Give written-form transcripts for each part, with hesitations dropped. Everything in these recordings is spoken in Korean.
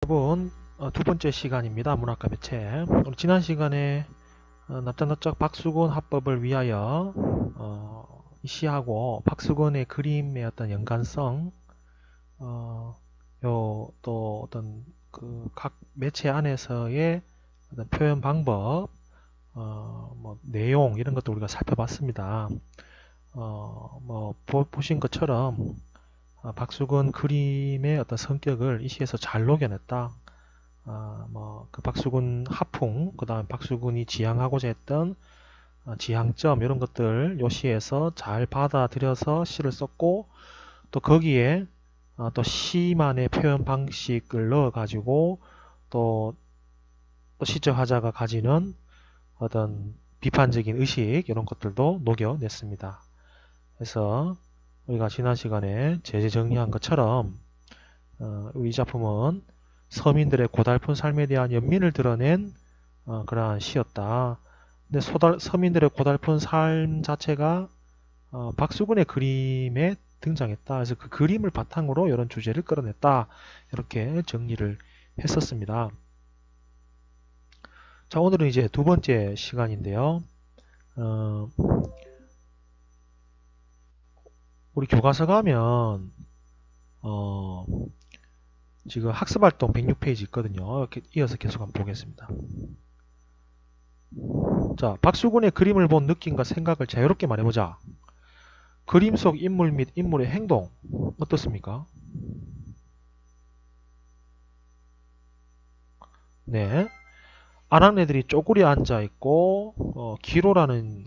여러분, 두 번째 시간입니다. 문학과 매체. 우리 지난 시간에 납작납작 박수근 합법을 위하여 이 시하고 박수근의 그림의 어떤 연관성, 또 어떤 그 각 매체 안에서의 어떤 표현 방법, 뭐 내용 이런 것도 우리가 살펴봤습니다. 보신 것처럼 박수근 그림의 어떤 성격을 이 시에서 잘 녹여냈다. 그 박수근 하풍, 그 다음 박수근이 지향하고자 했던 지향점 이런 것들 요 시에서 잘 받아들여서 시를 썼고, 또 거기에 또 시만의 표현 방식을 넣어 가지고 또 시적 화자가 가지는 어떤 비판적인 의식 이런 것들도 녹여냈습니다. 그래서 우리가 지난 시간에 제재 정리한 것처럼 이 작품은 서민들의 고달픈 삶에 대한 연민을 드러낸 그러한 시였다. 근데 서민들의 고달픈 삶 자체가 박수근의 그림에 등장했다. 그래서 그 그림을 바탕으로 이런 주제를 끌어냈다. 이렇게 정리를 했었습니다. 자, 오늘은 이제 두 번째 시간인데요. 우리 교과서 가면 지금 학습활동 106페이지 있거든요. 이렇게 이어서 계속 한번 보겠습니다. 자, 박수근의 그림을 본 느낌과 생각을 자유롭게 말해보자. 그림 속 인물 및 인물의 행동 어떻습니까? 네, 아낙네들이 쪼그려 앉아 있고 기로라는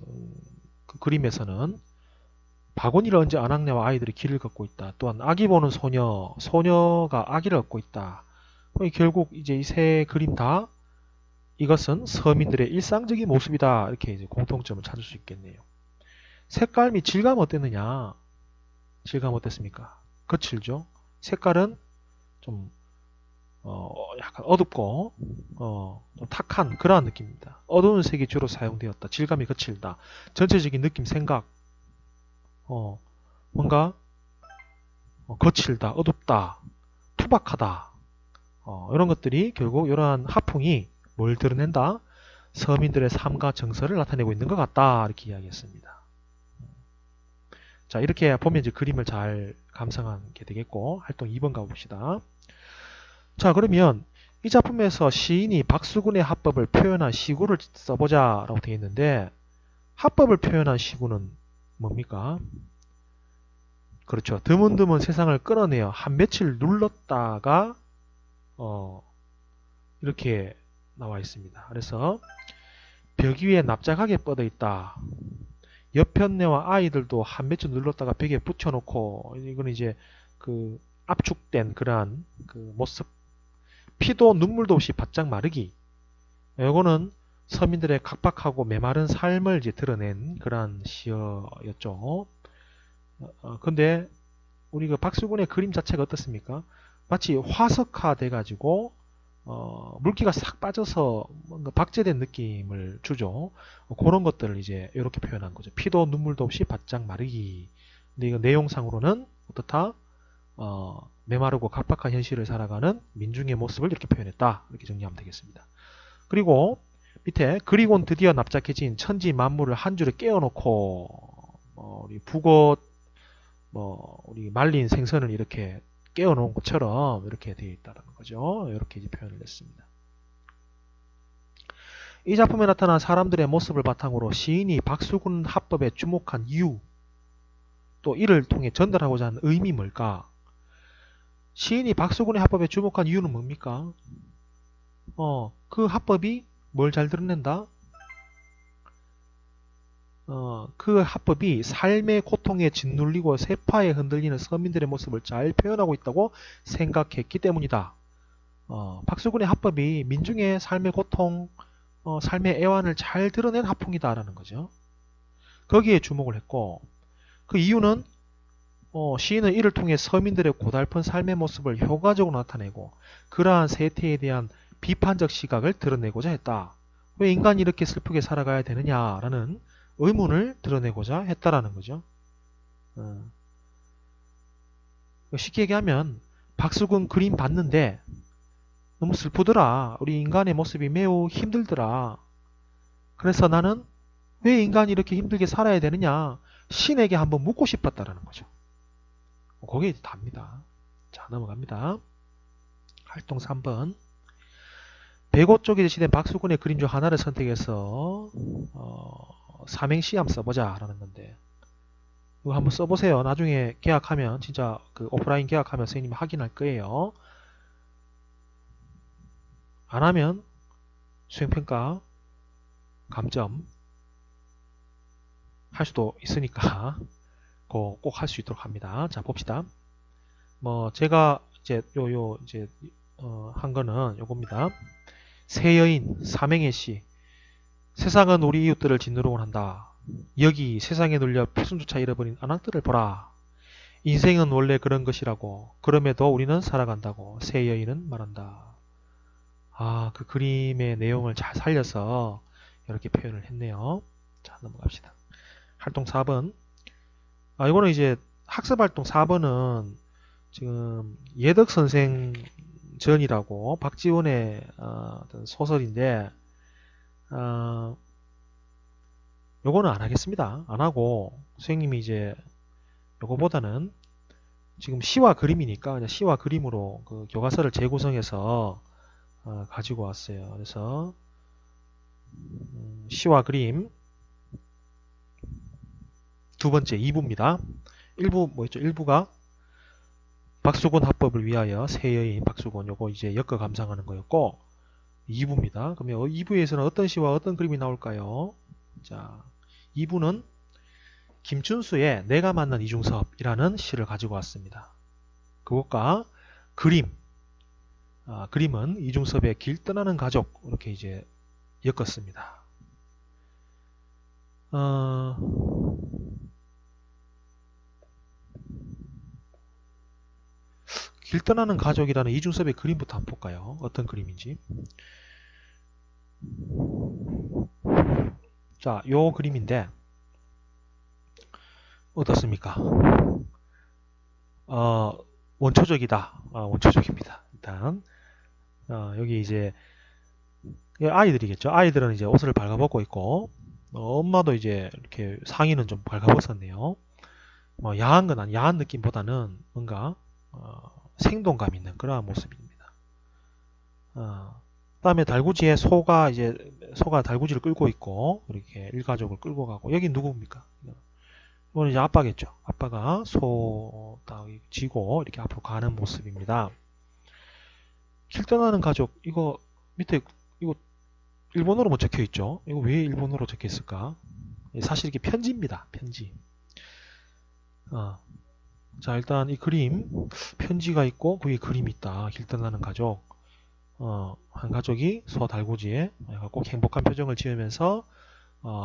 그 그림에서는 바구니를 얹은 아낙네와 아이들이 길을 걷고 있다. 또한 아기 보는 소녀가 아기를 얻고 있다. 결국 이제 이 세 그림 다 이것은 서민들의 일상적인 모습이다. 이렇게 이제 공통점을 찾을 수 있겠네요. 색깔 및 질감 어땠느냐? 질감 어땠습니까? 거칠죠? 색깔은 좀 약간 어둡고 좀 탁한 그러한 느낌입니다. 어두운 색이 주로 사용되었다. 질감이 거칠다. 전체적인 느낌, 생각 뭔가 거칠다, 어둡다, 투박하다 이런 것들이 결국 이러한 하풍이 뭘 드러낸다? 서민들의 삶과 정서를 나타내고 있는 것 같다. 이렇게 이야기했습니다. 자, 이렇게 보면 이제 그림을 잘 감상하게 되겠고, 활동 2번 가봅시다. 자, 그러면 이 작품에서 시인이 박수근의 합법을 표현한 시구를 써보자 라고 되어 있는데, 합법을 표현한 시구는 뭡니까? 그렇죠. 드문드문 세상을 끌어내어 한 며칠 눌렀다가 이렇게 나와 있습니다. 그래서 벽 위에 납작하게 뻗어 있다. 옆편네와 아이들도 한 며칠 눌렀다가 벽에 붙여놓고, 이건 이제 그 압축된 그러한 그 모습. 피도 눈물도 없이 바짝 마르기. 이거는 서민들의 각박하고 메마른 삶을 이제 드러낸 그러한 시였죠. 근데 우리 그 박수근의 그림 자체가 어떻습니까? 마치 화석화 돼가지고 물기가 싹 빠져서 뭔가 박제된 느낌을 주죠. 그런 것들을 이제 이렇게 표현한 거죠. 피도 눈물도 없이 바짝 마르기. 근데 이거 내용상으로는 어떻다? 메마르고 각박한 현실을 살아가는 민중의 모습을 이렇게 표현했다. 이렇게 정리하면 되겠습니다. 그리고 밑에 그리곤 드디어 납작해진 천지 만물을 한 줄에 깨워놓고 우리 북어 우리 말린 생선을 이렇게 깨워놓은 것처럼 이렇게 되어 있다는 거죠. 이렇게 이제 표현을 했습니다. 이 작품에 나타난 사람들의 모습을 바탕으로 시인이 박수근 합법에 주목한 이유, 또 이를 통해 전달하고자 하는 의미 뭘까? 시인이 박수근의 합법에 주목한 이유는 뭡니까? 그 합법이 뭘 잘 드러낸다? 그 합법이 삶의 고통에 짓눌리고 세파에 흔들리는 서민들의 모습을 잘 표현하고 있다고 생각했기 때문이다. 박수근의 합법이 민중의 삶의 고통, 삶의 애환을 잘 드러낸 합풍이다라는 거죠. 거기에 주목을 했고, 그 이유는 시인은 이를 통해 서민들의 고달픈 삶의 모습을 효과적으로 나타내고 그러한 세태에 대한 비판적 시각을 드러내고자 했다. 왜 인간이 이렇게 슬프게 살아가야 되느냐라는 의문을 드러내고자 했다라는 거죠. 쉽게 얘기하면 박수근 그림 봤는데 너무 슬프더라. 우리 인간의 모습이 매우 힘들더라. 그래서 나는 왜 인간이 이렇게 힘들게 살아야 되느냐? 신에게 한번 묻고 싶었다라는 거죠. 그게 답니다. 자, 넘어갑니다. 활동 3번. 배고 쪽에 제시된 박수근의 그림 중 하나를 선택해서 삼행시 한번 써보자 라는 건데, 이거 한번 써보세요. 나중에 계약하면, 진짜 그 오프라인 계약하면 선생님이 확인할 거예요. 안 하면 수행평가 감점 할 수도 있으니까 꼭 할 수 있도록 합니다. 자, 봅시다. 뭐 제가 이제 한 거는 요겁니다. 새 여인 삼행의 시. 세상은 우리 이웃들을 짓누르곤 한다. 여기 세상에 눌려 표준조차 잃어버린 안악들을 보라. 인생은 원래 그런 것이라고. 그럼에도 우리는 살아간다고. 새 여인은 말한다. 아, 그 그림의 내용을 잘 살려서 이렇게 표현을 했네요. 자, 넘어갑시다. 활동 4번. 이거는 이제 학습활동 4번은 지금 예덕선생 전이라고 박지원의 어떤 소설인데, 요거는 안 하겠습니다. 안 하고 선생님이 이제 요거보다는 지금 시와 그림이니까 그냥 시와 그림으로 그 교과서를 재구성해서 가지고 왔어요. 그래서 시와 그림 두 번째 2부입니다. 1부 뭐였죠? 1부가 박수곤 합법을 위하여 새 여인 박수곤, 요거 이제 엮어 감상하는 거였고, 2부입니다. 그러면 2부에서는 어떤 시와 어떤 그림이 나올까요? 자, 2부는 김춘수의 내가 만난 이중섭이라는 시를 가지고 왔습니다. 그것과 그림, 그림은 이중섭의 길 떠나는 가족, 이렇게 이제 엮었습니다. 길 떠나는 가족이라는 이중섭의 그림부터 한번 볼까요? 어떤 그림인지. 자, 요 그림인데 어떻습니까? 원초적이다. 원초적입니다. 일단 여기 이제 아이들이겠죠. 아이들은 이제 옷을 발가벗고 있고, 엄마도 이제 이렇게 상의는 좀 발가벗었네요. 뭐 야한 건 아니, 야한 느낌보다는 뭔가 생동감 있는 그러한 모습입니다. 그다음에 달구지에 소가 달구지를 끌고 있고, 이렇게 일가족을 끌고 가고, 여기 누구입니까? 이거는 이제 아빠겠죠. 아빠가 소 딱 지고 이렇게 앞으로 가는 모습입니다. 길 떠나는 가족, 이거 밑에 이거 일본어로 뭐 적혀 있죠? 이거 왜 일본어로 적혀 있을까? 사실 이게 편지입니다. 편지. 자, 일단 이 그림, 편지가 있고 거기 그림이 있다. 길 떠나는 가족. 한 가족이 소 달구지에 꼭 행복한 표정을 지으면서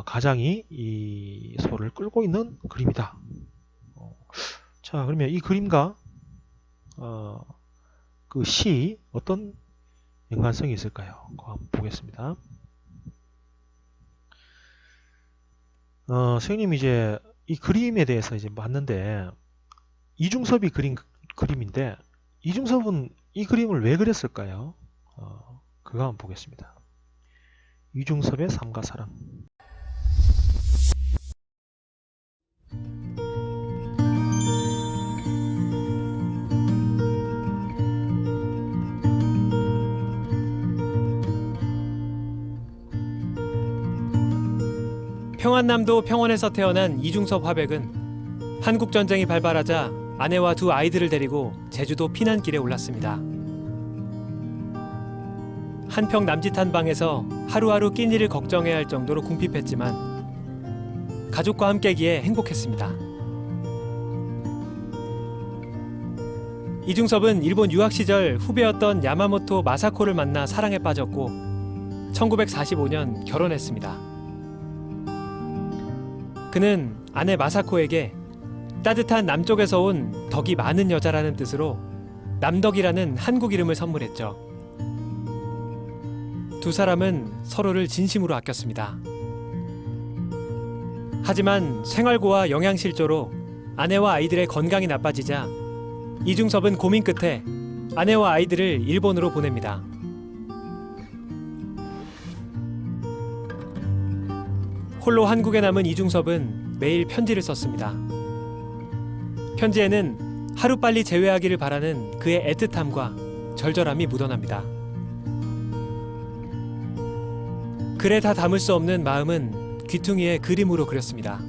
가장이 이 소를 끌고 있는 그림이다. 자, 그러면 이 그림과 그 시 어떤 연관성이 있을까요? 그거 한번 보겠습니다. 선생님이 이제 이 그림에 대해서 이제 봤는데, 이중섭이 그린 그림인데, 이중섭은 이 그림을 왜 그렸을까요? 그거 한번 보겠습니다. 이중섭의 삶과 사랑. 평안남도 평원에서 태어난 이중섭 화백은 한국전쟁이 발발하자 아내와 두 아이들을 데리고 제주도 피난길에 올랐습니다. 한평 남짓한 방에서 하루하루 끼니를 걱정해야 할 정도로 궁핍했지만 가족과 함께기에 행복했습니다. 이중섭은 일본 유학 시절 후배였던 야마모토 마사코를 만나 사랑에 빠졌고 1945년 결혼했습니다. 그는 아내 마사코에게 따뜻한 남쪽에서 온 덕이 많은 여자라는 뜻으로 남덕이라는 한국 이름을 선물했죠. 두 사람은 서로를 진심으로 아꼈습니다. 하지만 생활고와 영양실조로 아내와 아이들의 건강이 나빠지자 이중섭은 고민 끝에 아내와 아이들을 일본으로 보냅니다. 홀로 한국에 남은 이중섭은 매일 편지를 썼습니다. 편지에는 하루빨리 재회하기를 바라는 그의 애틋함과 절절함이 묻어납니다. 글에 다 담을 수 없는 마음은 귀퉁이에 그림으로 그렸습니다.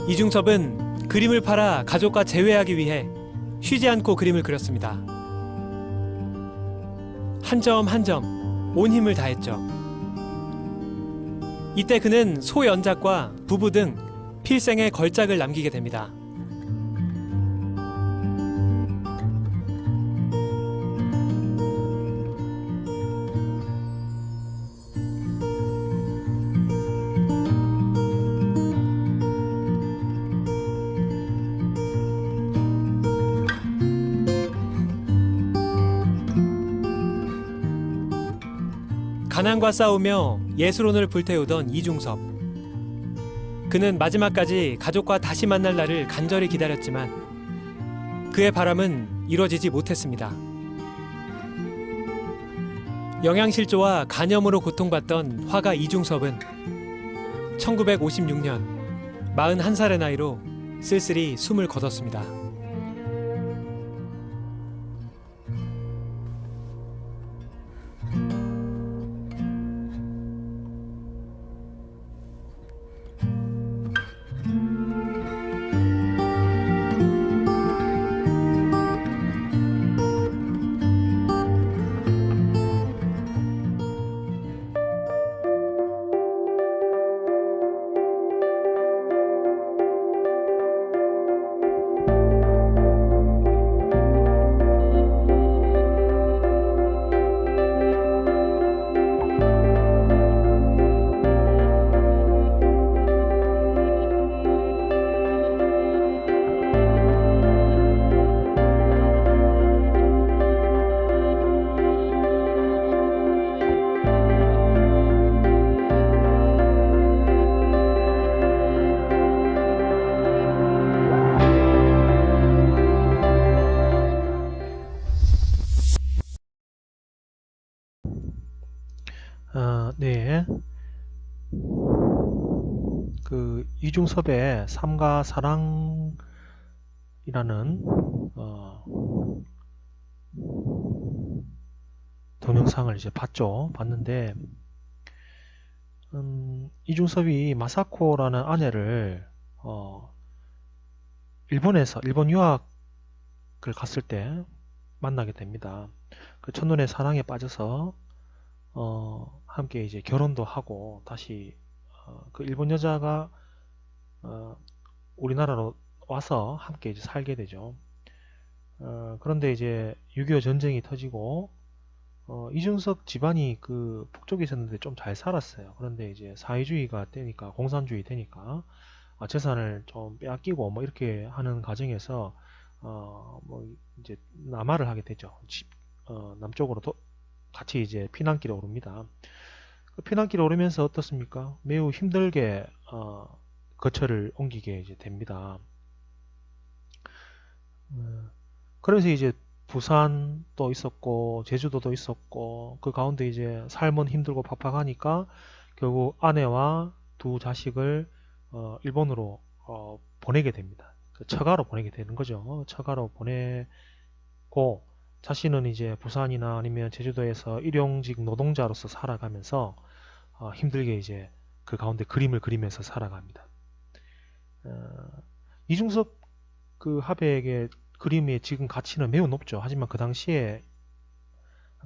이중섭은 그림을 팔아 가족과 재회하기 위해 쉬지 않고 그림을 그렸습니다. 한 점 한 점 온 힘을 다했죠. 이때 그는 소연작과 부부 등 필생의 걸작을 남기게 됩니다. 가난과 싸우며 예술혼을 불태우던 이중섭. 그는 마지막까지 가족과 다시 만날 날을 간절히 기다렸지만 그의 바람은 이루어지지 못했습니다. 영양실조와 간염으로 고통받던 화가 이중섭은 1956년 41살의 나이로 쓸쓸히 숨을 거뒀습니다. 네. 그 이중섭의 삶과 사랑이라는 동영상을 이제 봤는데 이중섭이 마사코라는 아내를 일본 유학을 갔을 때 만나게 됩니다. 그 첫눈에 사랑에 빠져서 함께 이제 결혼도 하고 다시 그 일본 여자가 우리나라로 와서 함께 이제 살게 되죠. 그런데 이제 6.25 전쟁이 터지고 이중섭 집안이 그 북쪽에 있었는데 좀 잘 살았어요. 그런데 이제 사회주의가 되니까 공산주의 되니까 재산을 좀 빼앗기고 뭐 이렇게 하는 과정에서 뭐 이제 남하를 하게 되죠. 남쪽으로 같이 이제 피난길에 오릅니다. 그 피난길에 오르면서 어떻습니까? 매우 힘들게 거처를 옮기게 이제 됩니다. 그래서 이제 부산도 있었고 제주도도 있었고 그 가운데 이제 삶은 힘들고 팍팍하니까 결국 아내와 두 자식을 일본으로 보내게 됩니다. 그 처가로 보내게 되는 거죠. 처가로 보내고 자신은 이제 부산이나 아니면 제주도에서 일용직 노동자로서 살아가면서 힘들게 이제 그 가운데 그림을 그리면서 살아갑니다. 이중섭 그 화백의 그림의 지금 가치는 매우 높죠. 하지만 그 당시에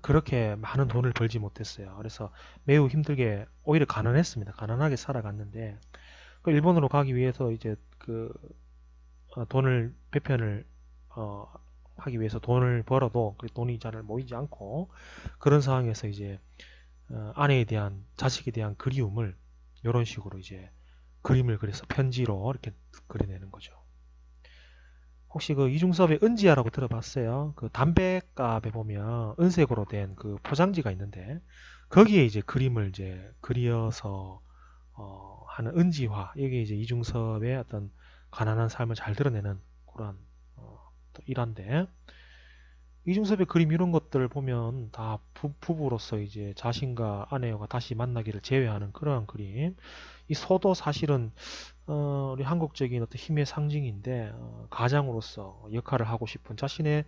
그렇게 많은 돈을 벌지 못했어요. 그래서 매우 힘들게 오히려 가난했습니다. 가난하게 살아갔는데 그 일본으로 가기 위해서 이제 그 돈을 배편을 하기 위해서 돈을 벌어도 그 돈이 잘 모이지 않고 그런 상황에서 이제 아내에 대한 자식에 대한 그리움을 이런 식으로 이제 그림을 그려서 편지로 이렇게 그려내는 거죠. 혹시 그 이중섭의 은지야라고 들어봤어요? 그 담배갑에 보면 은색으로 된 그 포장지가 있는데 거기에 이제 그림을 이제 그려서 하는 은지화. 이게 이제 이중섭의 어떤 가난한 삶을 잘 드러내는 그런 또 일환데, 이중섭의 그림 이런 것들을 보면 다 부부로서 이제 자신과 아내가 다시 만나기를 제외하는 그러한 그림. 이 소도 사실은 우리 한국적인 어떤 힘의 상징인데, 가장으로서 역할을 하고 싶은 자신의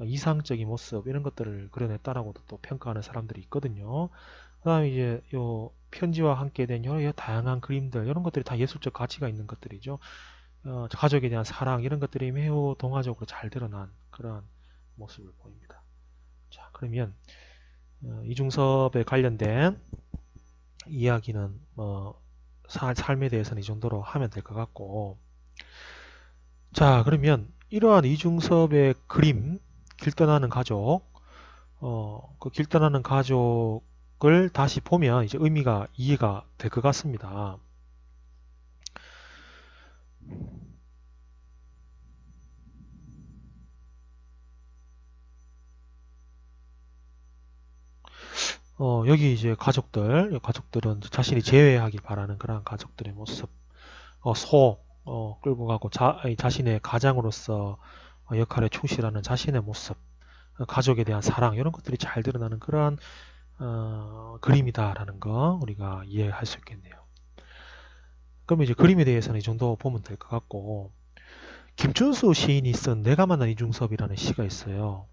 이상적인 모습 이런 것들을 그려냈다라고도 또 평가하는 사람들이 있거든요. 그다음에 이제 요 편지와 함께 된 여러 다양한 그림들 이런 것들이 다 예술적 가치가 있는 것들이죠. 가족에 대한 사랑 이런 것들이 매우 동화적으로 잘 드러난 그러한 모습을 보입니다. 자, 그러면 이중섭에 관련된 이야기는 삶에 대해서는 이 정도로 하면 될 것 같고, 자, 그러면 이러한 이중섭의 그림 길떠나는 가족, 그 길떠나는 가족을 다시 보면 이제 의미가 이해가 될 것 같습니다. 여기 이제 가족들은 자신이 제외하길 바라는 그런 가족들의 모습, 끌고 가고 자신의 가장으로서 역할에 충실하는 자신의 모습, 가족에 대한 사랑 이런 것들이 잘 드러나는 그러한 그림이다라는 거 우리가 이해할 수 있겠네요. 그러면 이제 그림에 대해서는 이 정도 보면 될 것 같고, 김춘수 시인이 쓴 내가 만난 이중섭이라는 시가 있어요.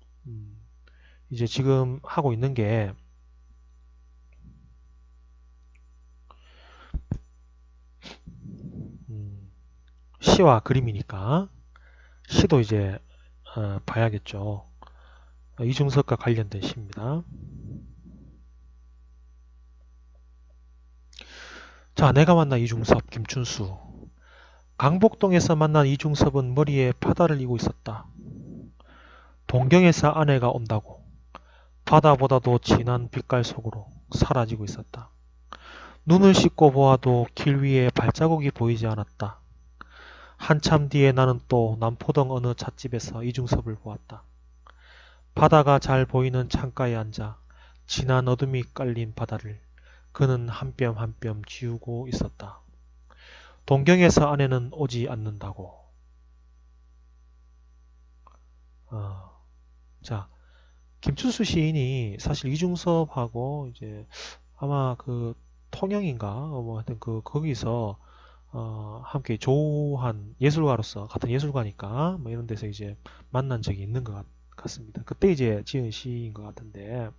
이제 지금 하고 있는 게 시와 그림이니까 시도 이제 봐야겠죠. 이중섭과 관련된 시입니다. 자, 내가 만난 이중섭, 김춘수. 강복동에서 만난 이중섭은 머리에 파다를 이고 있었다. 동경에서 아내가 온다고 바다보다도 진한 빛깔 속으로 사라지고 있었다. 눈을 씻고 보아도 길 위에 발자국이 보이지 않았다. 한참 뒤에 나는 또 남포동 어느 찻집에서 이중섭을 보았다. 바다가 잘 보이는 창가에 앉아 진한 어둠이 깔린 바다를 그는 한 뼘 한 뼘 지우고 있었다. 동경에서 아내는 오지 않는다고. 자, 김춘수 시인이 사실 이중섭하고 이제 아마 그 통영인가 뭐 하여튼 거기서 함께 조한 예술가로서 같은 예술가니까 뭐 이런 데서 이제 만난 적이 있는 것 같습니다. 그때 이제 지은 시인 것 같은데,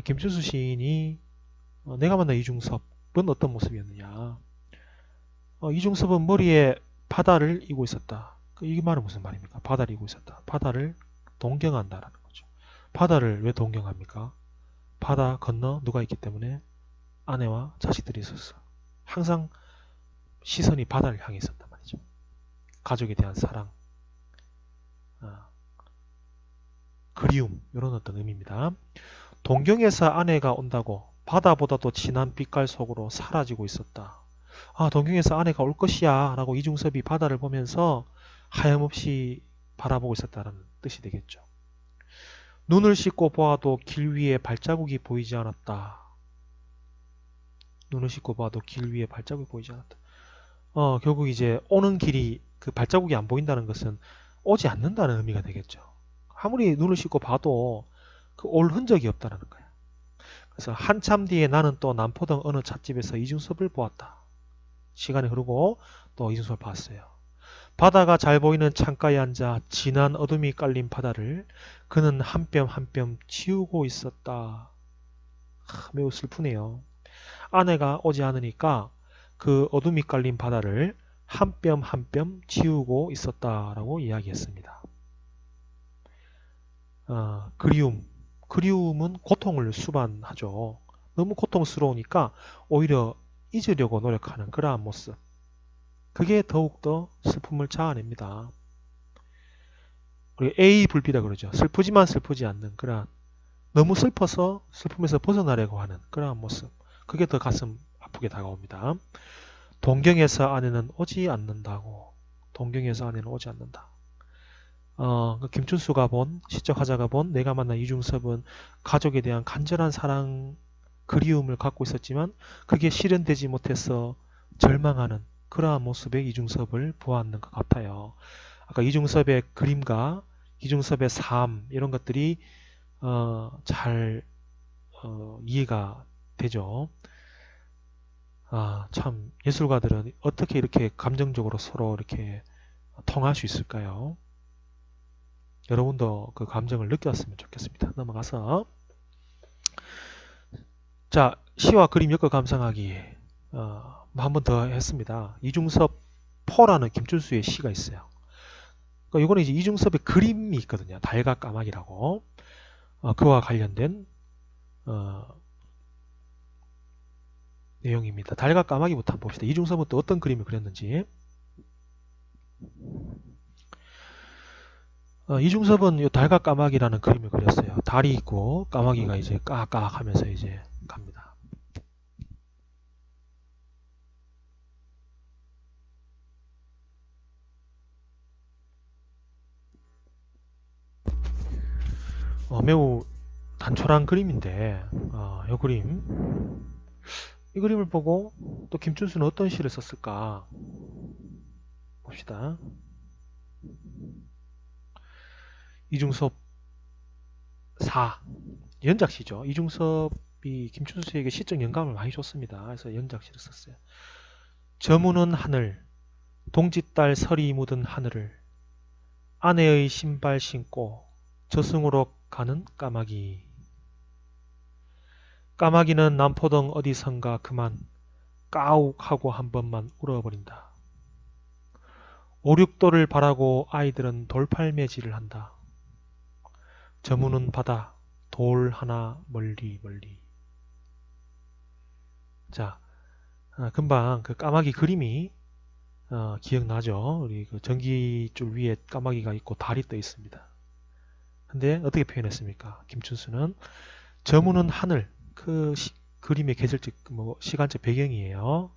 김춘수 시인이 내가 만난 이중섭은 어떤 모습이었느냐? 이중섭은 머리에 바다를 이고 있었다. 이 말은 무슨 말입니까? 바다를 이고 있었다. 바다를 동경한다라는 거죠. 바다를 왜 동경합니까? 바다 건너 누가 있기 때문에 아내와 자식들이 있었어. 항상 시선이 바다를 향해 있었단 말이죠. 가족에 대한 사랑, 그리움 이런 어떤 의미입니다. 동경에서 아내가 온다고 바다보다도 진한 빛깔 속으로 사라지고 있었다. 동경에서 아내가 올 것이야 라고 이중섭이 바다를 보면서 하염없이 바라보고 있었다는 뜻이 되겠죠. 눈을 씻고 보아도 길 위에 발자국이 보이지 않았다. 눈을 씻고 봐도 길 위에 발자국이 보이지 않았다. 결국 이제 오는 길이 그 발자국이 안 보인다는 것은 오지 않는다는 의미가 되겠죠. 아무리 눈을 씻고 봐도 그 올 흔적이 없다는 거야. 그래서 한참 뒤에 나는 또 남포동 어느 찻집에서 이중섭을 보았다. 시간이 흐르고 또 이중섭을 봤어요. 바다가 잘 보이는 창가에 앉아 진한 어둠이 깔린 바다를 그는 한 뼘 한 뼘 치우고 있었다. 매우 슬프네요. 아내가 오지 않으니까 그 어둠이 깔린 바다를 한 뼘 한 뼘 치우고 있었다라고 이야기했습니다. 그리움은 고통을 수반하죠. 너무 고통스러우니까 오히려 잊으려고 노력하는 그러한 모습. 그게 더욱더 슬픔을 자아냅니다. 우리 A 불비라 그러죠. 슬프지만 슬프지 않는 그러한, 너무 슬퍼서 슬픔에서 벗어나려고 하는 그러한 모습. 그게 더 가슴 아프게 다가옵니다. 동경에서 아내는 오지 않는다고. 동경에서 아내는 오지 않는다. 김춘수가 본, 시적 화자가 본 내가 만난 이중섭은 가족에 대한 간절한 사랑, 그리움을 갖고 있었지만 그게 실현되지 못해서 절망하는 그러한 모습의 이중섭을 보았는 것 같아요. 아까 이중섭의 그림과 이중섭의 삶 이런 것들이 잘 이해가 되죠. 참 예술가들은 어떻게 이렇게 감정적으로 서로 이렇게 통할 수 있을까요? 여러분도 그 감정을 느꼈으면 좋겠습니다. 넘어가서 자, 시와 그림 엮어 감상하기 한 번 더 했습니다. 이중섭 포라는 김춘수의 시가 있어요. 그러니까 이거는 이제 이중섭의 그림이 있거든요. 달과 까마귀라고 그와 관련된 내용입니다. 달과 까마귀부터 한번 봅시다. 이중섭은 또 어떤 그림을 그렸는지. 이중섭은 이 달과 까마귀라는 그림을 그렸어요. 달이 있고 까마귀가 이제 까악 하면서 이제 갑니다. 매우 단촐한 그림인데 이 그림을 보고 또 김춘수는 어떤 시를 썼을까 봅시다. 이중섭 4 연작시죠. 이중섭이 김춘수에게 시적 영감을 많이 줬습니다. 그래서 연작시를 썼어요. 저무는 하늘, 동짓달 설이 묻은 하늘을 아내의 신발 신고 저승으로 가는 까마귀. 까마귀는 남포동 어디선가 그만 까욱하고 한 번만 울어버린다. 오륙도를 바라고 아이들은 돌팔매질을 한다. 저무는 바다, 돌 하나 멀리 멀리. 자, 금방 그 까마귀 그림이 기억나죠? 우리 그 전기줄 위에 까마귀가 있고 달이 떠 있습니다. 근데 어떻게 표현했습니까? 김춘수는 저무는 하늘, 그 그림의 계절적 시간적 배경이에요.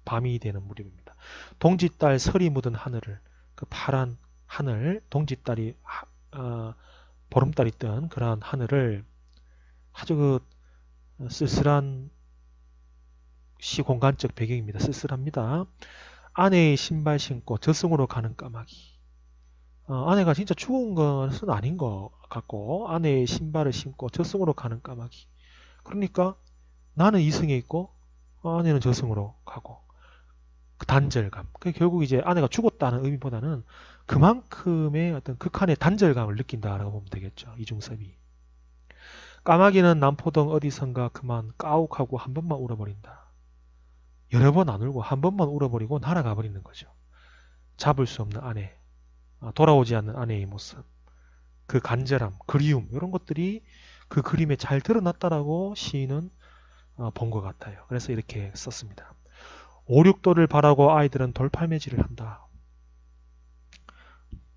밤이 되는 무렵입니다. 동짓달 설이 묻은 하늘을 그 파란 하늘, 동짓달이 보름달이 뜬 그러한 하늘을 아주 그 쓸쓸한 시공간적 배경입니다. 쓸쓸합니다. 아내의 신발 신고 저승으로 가는 까마귀. 아내가 진짜 죽은 것은 아닌 것 같고 아내의 신발을 신고 저승으로 가는 까마귀. 그러니까 나는 이승에 있고 아내는 저승으로 가고 그 단절감. 결국 이제 아내가 죽었다는 의미보다는 그만큼의 어떤 극한의 단절감을 느낀다라고 보면 되겠죠. 이중섭이. 까마귀는 남포동 어디선가 그만 까욱하고 한 번만 울어버린다. 여러 번 안 울고 한 번만 울어버리고 날아가 버리는 거죠. 잡을 수 없는 아내, 돌아오지 않는 아내의 모습, 그 간절함, 그리움 이런 것들이 그 그림에 잘 드러났다라고 시인은 본 것 같아요. 그래서 이렇게 썼습니다. 오륙도를 바라고 아이들은 돌팔매질을 한다.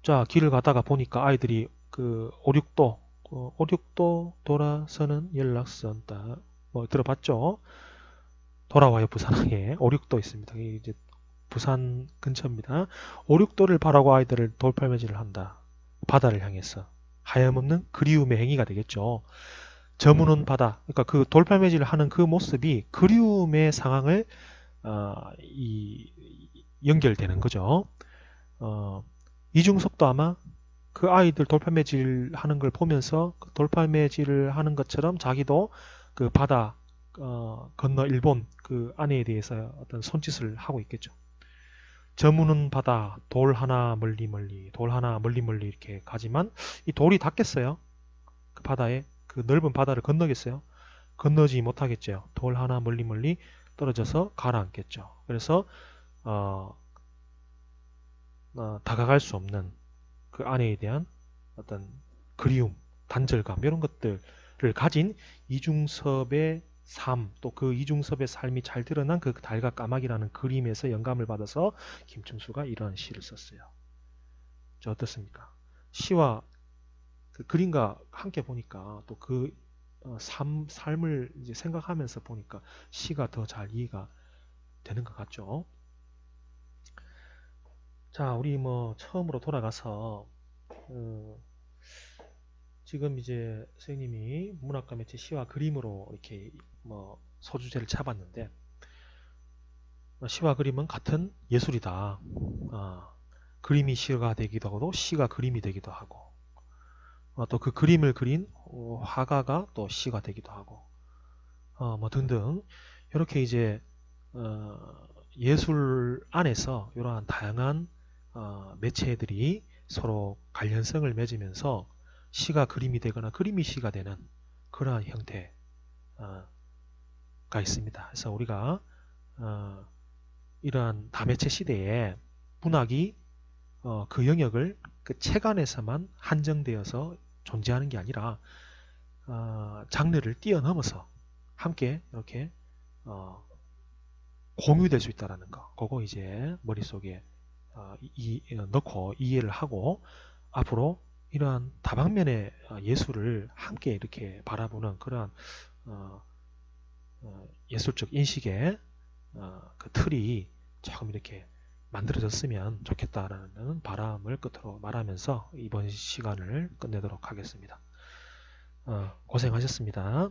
자, 길을 가다가 보니까 아이들이 그 오륙도 돌아서는 연락선 들어봤죠? 돌아와요 부산항에 오륙도 있습니다. 이게 이제 부산 근처입니다. 오륙도를 바라고 아이들을 돌팔매질을 한다. 바다를 향해서 하염없는 그리움의 행위가 되겠죠. 저무는 바다. 그러니까 그 돌팔매질을 하는 그 모습이 그리움의 상황을 연결되는 거죠. 이중섭도 아마 그 아이들 돌팔매질 하는 걸 보면서 그 돌팔매질을 하는 것처럼 자기도 그 바다 건너 일본 그 아내에 대해서 어떤 손짓을 하고 있겠죠. 저무는 바다, 돌 하나 멀리 멀리, 돌 하나 멀리 멀리 이렇게 가지만 이 돌이 닿겠어요? 그 바다에 그 넓은 바다를 건너겠어요? 건너지 못하겠죠. 돌 하나 멀리 멀리 떨어져서 가라앉겠죠. 그래서 다가갈 수 없는 그 아내에 대한 어떤 그리움, 단절감 이런 것들을 가진 이중섭의 삶, 또 그 이중섭의 삶이 잘 드러난 그 달과 까마귀라는 그림에서 영감을 받아서 김춘수가 이런 시를 썼어요. 저 어떻습니까? 시와 그 그림과 함께 보니까 또 그 삶을 이제 생각하면서 보니까 시가 더 잘 이해가 되는 것 같죠? 자, 우리 처음으로 돌아가서 지금 이제 선생님이 문학과 매체 시와 그림으로 이렇게 소주제를 잡았는데 시와 그림은 같은 예술이다. 그림이 시가 되기도 하고 시가 그림이 되기도 하고 또 그 그림을 그린 화가가 또 시가 되기도 하고 뭐 등등 이렇게 이제 예술 안에서 이러한 다양한 매체들이 서로 관련성을 맺으면서 시가 그림이 되거나 그림이 시가 되는 그러한 형태가 있습니다. 그래서 우리가 이러한 다매체 시대에 문학이 그 영역을 그 책 안에서만 한정되어서 존재하는 게 아니라 장르를 뛰어넘어서 함께 이렇게 공유될 수 있다라는 거, 그거 이제 머릿속에 넣고 이해를 하고 앞으로 이러한 다방면의 예술을 함께 이렇게 바라보는 그러한 예술적 인식의 그 틀이 조금 이렇게 만들어졌으면 좋겠다라는 바람을 끝으로 말하면서 이번 시간을 끝내도록 하겠습니다. 고생하셨습니다.